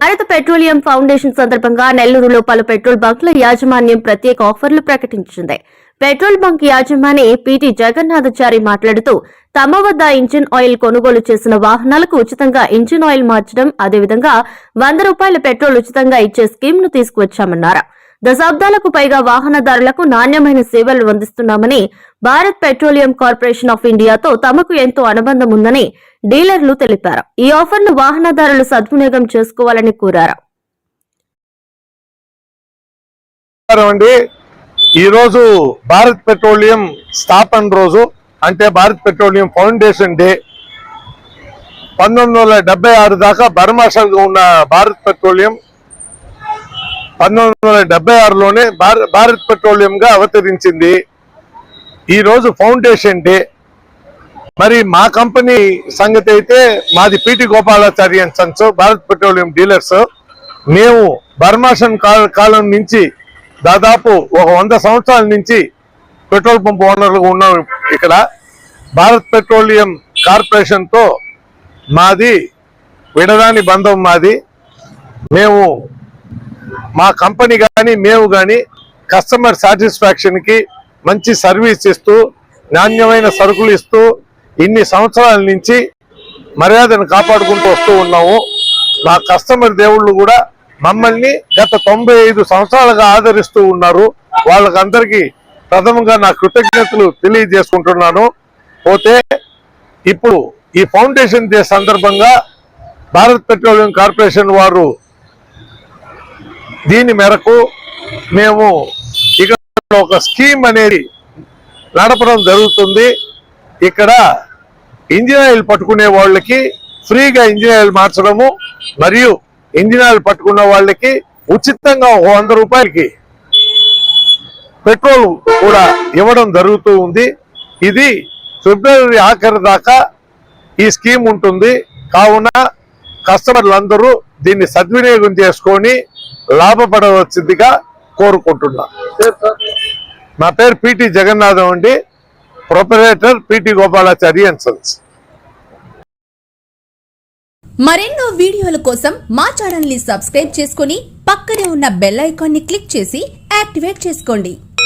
భారత petroleum foundation సందర్భంగా నెల్లూరులో పలు పెట్రోల్ బంకుల యాజమాన్యం ప్రత్యేక ఆఫర్లు ప్రకటించింది. పెట్రోల్ బంక్ యాజమాని పిటి జగన్నాథచారి మాట్లాడుతూ తమ వద్ద ఇంజిన్ ఆయిల్ కొనుగోలు చేసిన వాహనాలకు ఉచితంగా ఇంజిన్ ఆయిల్ మార్చడం, అదేవిధంగా ₹100 పెట్రోల్ ఉచితంగా ఇచ్చే స్కీమ్ ను తీసుకువచ్చామన్నారు. దశాబ్దాలకు పైగా వాహనదారులకు నాణ్యమైన సేవలు అందిస్తున్నామని, భారత్ పెట్రోలియం కార్పొరేషన్ ఆఫ్ ఇండియాతో తమకు ఎంతో అనుబంధం ఉందని డీలర్లు తెలిపారు. ఈ ఆఫర్ను వాహనదారులు సద్వినియోగం చేసుకోవాలని కోరారు. ఈ రోజు భారత్ పెట్రోలియం స్థాపన రోజు, అంటే భారత్ పెట్రోలియం ఫౌండేషన్ డే. 1976 దాకా బర్మాషల్గా ఉన్న భారత్ పెట్రోలియం 1976లోనే భారత్ పెట్రోలియం గా అవతరించింది. ఈ రోజు ఫౌండేషన్ డే. మరి మా కంపెనీ సంగతి అయితే మాది PT Gopalachari and sons, Bharat Petroleum dealers. మేము బర్మాషన్ కాలం నుంచి దాదాపు ఒక 100 సంవత్సరాల నుంచి పెట్రోల్ పంప్ ఓనర్లుగా ఉన్నాం. ఇక్కడ భారత్ పెట్రోలియం కార్పొరేషన్ తో మాది విడదాని బంధం. మేము మా కంపెనీ కానీ మేము కానీ కస్టమర్ సాటిస్ఫాక్షన్ కి మంచి సర్వీస్ ఇస్తూ, నాణ్యమైన సరుకులు ఇస్తూ ఇన్ని సంవత్సరాల నుంచి మర్యాదను కాపాడుకుంటూ వస్తూ ఉన్నాము. మా కస్టమర్ దేవుళ్ళు కూడా మమ్మల్ని గత 95 సంవత్సరాలుగా ఆదరిస్తూ ఉన్నారు. వాళ్ళకందరికీ ప్రథమంగా నా కృతజ్ఞతలు తెలియజేసుకుంటున్నాను. పోతే ఇప్పుడు ఈ ఫౌండేషన్ డే సందర్భంగా భారత్ పెట్రోలియం కార్పొరేషన్ వారు దీని మేరకు మేము ఇక్కడ ఒక స్కీమ్ అనేది నడపడం జరుగుతుంది. ఇక్కడ ఇంజిన్ ఆయిల్ పట్టుకునే వాళ్ళకి ఫ్రీగా ఇంజిన్ ఆయిల్ మార్చడము, మరియు ఇంజిన్ ఆయిల్ పట్టుకున్న వాళ్ళకి ఉచితంగా ₹100 పెట్రోల్ కూడా ఇవ్వడం జరుగుతూ ఉంది. ఇది ఫిబ్రవరి ఆఖరి దాకా ఈ స్కీమ్ ఉంటుంది. కావున కస్టమర్లందరూ దీన్ని సద్వినియోగం చేసుకొని లాభపడవలసిందిగా కోరుకుంటున్నా. నా పేరు పిటి జగన్నాథం అండి, proprietor PT Gopalachari and sons. మరెన్నో వీడియోల కోసం మా ఛానల్ ని సబ్స్క్రైబ్ చేసుకుని పక్కనే ఉన్న బెల్ ఐకాన్ ని క్లిక్ చేసి యాక్టివేట్ చేసుకోండి.